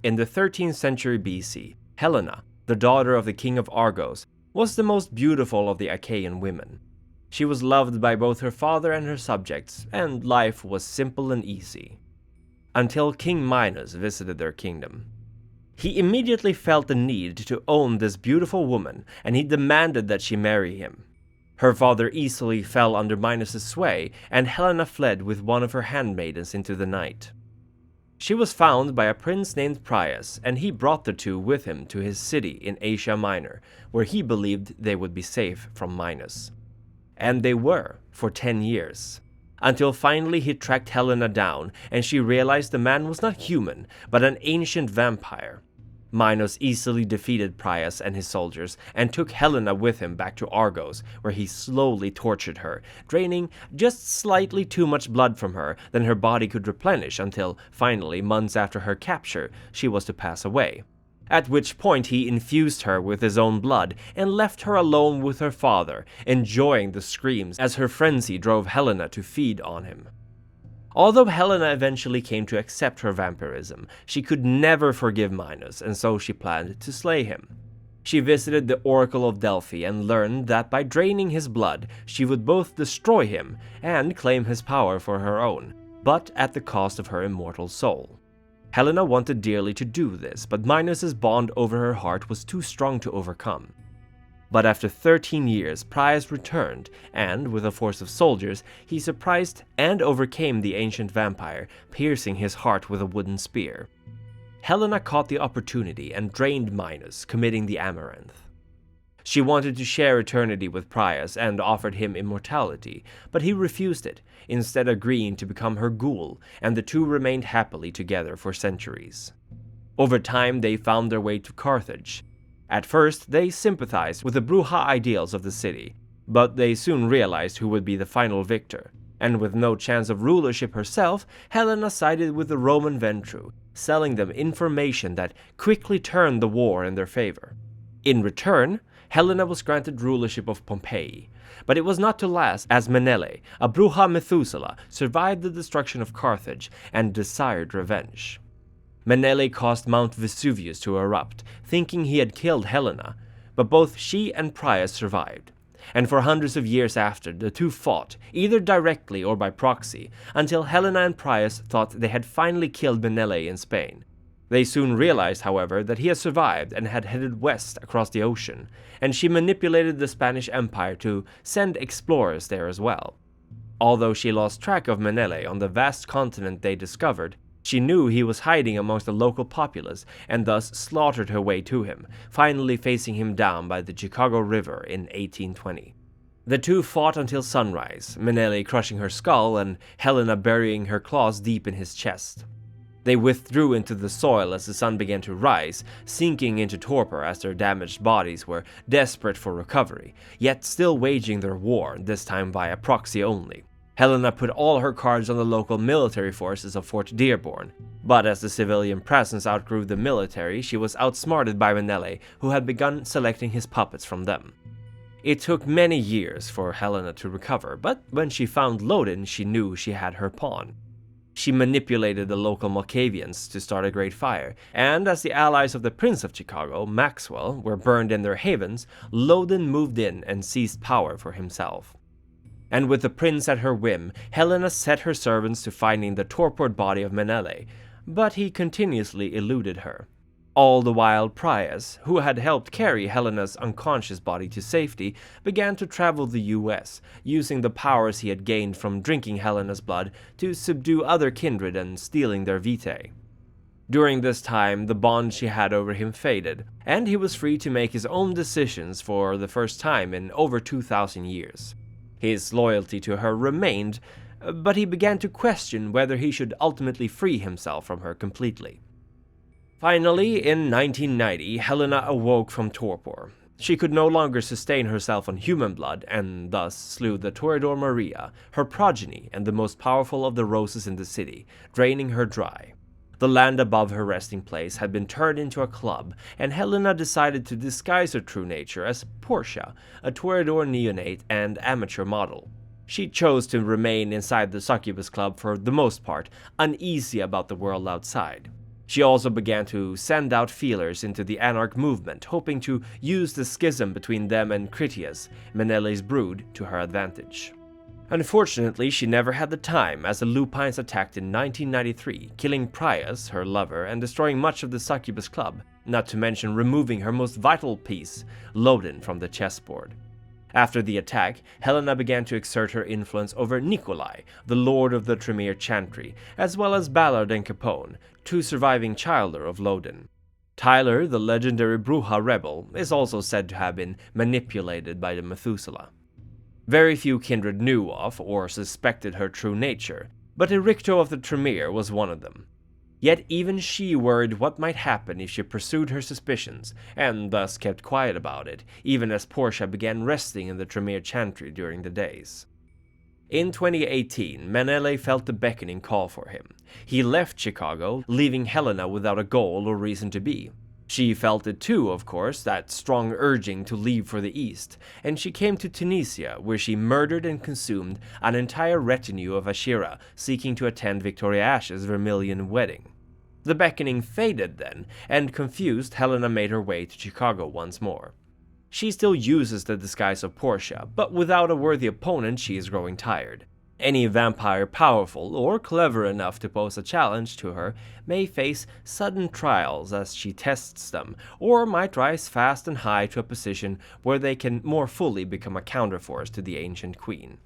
In the 13th century BC, Helena, the daughter of the king of Argos, was the most beautiful of the Achaean women. She was loved by both her father and her subjects, and life was simple and easy. Until King Minos visited their kingdom. He immediately felt the need to own this beautiful woman, and he demanded that she marry him. Her father easily fell under Minos' sway, and Helena fled with one of her handmaidens into the night. She was found by a prince named Prius, and he brought the two with him to his city in Asia Minor, where he believed they would be safe from Minos. And they were, for 10 years. Until finally he tracked Helena down, and she realized the man was not human, but an ancient vampire. Minos easily defeated Prius and his soldiers, and took Helena with him back to Argos, where he slowly tortured her, draining just slightly too much blood from her than her body could replenish until, finally, months after her capture, she was to pass away. At which point he infused her with his own blood and left her alone with her father, enjoying the screams as her frenzy drove Helena to feed on him. Although Helena eventually came to accept her vampirism, she could never forgive Minos, and so she planned to slay him. She visited the Oracle of Delphi and learned that by draining his blood, she would both destroy him and claim his power for her own, but at the cost of her immortal soul. Helena wanted dearly to do this, but Minos' bond over her heart was too strong to overcome. But after 13 years, Prius returned, and with a force of soldiers, he surprised and overcame the ancient vampire, piercing his heart with a wooden spear. Helena caught the opportunity and drained Minos, committing the amaranth. She wanted to share eternity with Prius and offered him immortality, but he refused it, instead agreeing to become her ghoul, and the two remained happily together for centuries. Over time, they found their way to Carthage. At first, they sympathized with the Bruja ideals of the city, but they soon realized who would be the final victor, and with no chance of rulership herself, Helena sided with the Roman Ventru, selling them information that quickly turned the war in their favor. In return, Helena was granted rulership of Pompeii, but it was not to last, as Menele, a Bruja Methuselah, survived the destruction of Carthage and desired revenge. Menele caused Mount Vesuvius to erupt, thinking he had killed Helena, but both she and Prius survived, and for hundreds of years after, the two fought, either directly or by proxy, until Helena and Prius thought they had finally killed Menele in Spain. They soon realized, however, that he had survived and had headed west across the ocean, and she manipulated the Spanish Empire to send explorers there as well. Although she lost track of Menele on the vast continent they discovered, she knew he was hiding amongst the local populace and thus slaughtered her way to him, finally facing him down by the Chicago River in 1820. The two fought until sunrise, Menele crushing her skull and Helena burying her claws deep in his chest. They withdrew into the soil as the sun began to rise, sinking into torpor as their damaged bodies were desperate for recovery, yet still waging their war, this time via proxy only. Helena put all her cards on the local military forces of Fort Dearborn, but as the civilian presence outgrew the military, she was outsmarted by Menele, who had begun selecting his puppets from them. It took many years for Helena to recover, but when she found Lodin, she knew she had her pawn. She manipulated the local Malkavians to start a great fire, and as the allies of the Prince of Chicago, Maxwell, were burned in their havens, Lodin moved in and seized power for himself. And with the prince at her whim, Helena set her servants to finding the torpored body of Menele, but he continuously eluded her. All the while, Prius, who had helped carry Helena's unconscious body to safety, began to travel the US, using the powers he had gained from drinking Helena's blood to subdue other kindred and stealing their vitae. During this time, the bond she had over him faded, and he was free to make his own decisions for the first time in over 2,000 years. His loyalty to her remained, but he began to question whether he should ultimately free himself from her completely. Finally, in 1990, Helena awoke from torpor. She could no longer sustain herself on human blood, and thus slew the Toreador Maria, her progeny and the most powerful of the roses in the city, draining her dry. The land above her resting place had been turned into a club, and Helena decided to disguise her true nature as Portia, a Toreador neonate and amateur model. She chose to remain inside the succubus club for the most part, uneasy about the world outside. She also began to send out feelers into the Anarch movement, hoping to use the schism between them and Critias, Menelaus's brood, to her advantage. Unfortunately, she never had the time, as the Lupines attacked in 1993, killing Prius, her lover, and destroying much of the Succubus Club, not to mention removing her most vital piece, Lodin, from the chessboard. After the attack, Helena began to exert her influence over Nikolai, the lord of the Tremere Chantry, as well as Ballard and Capone, two surviving children of Lodin. Tyler, the legendary Bruja rebel, is also said to have been manipulated by the Methuselah. Very few kindred knew of or suspected her true nature, but Ericto of the Tremere was one of them. Yet even she worried what might happen if she pursued her suspicions, and thus kept quiet about it, even as Portia began resting in the Tremere Chantry during the days. In 2018, Menelaus felt the beckoning call for him. He left Chicago, leaving Helena without a goal or reason to be. She felt it too, of course, that strong urging to leave for the east, and she came to Tunisia, where she murdered and consumed an entire retinue of Ashira seeking to attend Victoria Ash's Vermilion wedding. The beckoning faded then, and confused, Helena made her way to Chicago once more. She still uses the disguise of Portia, but without a worthy opponent she is growing tired. Any vampire powerful or clever enough to pose a challenge to her may face sudden trials as she tests them, or might rise fast and high to a position where they can more fully become a counterforce to the ancient queen.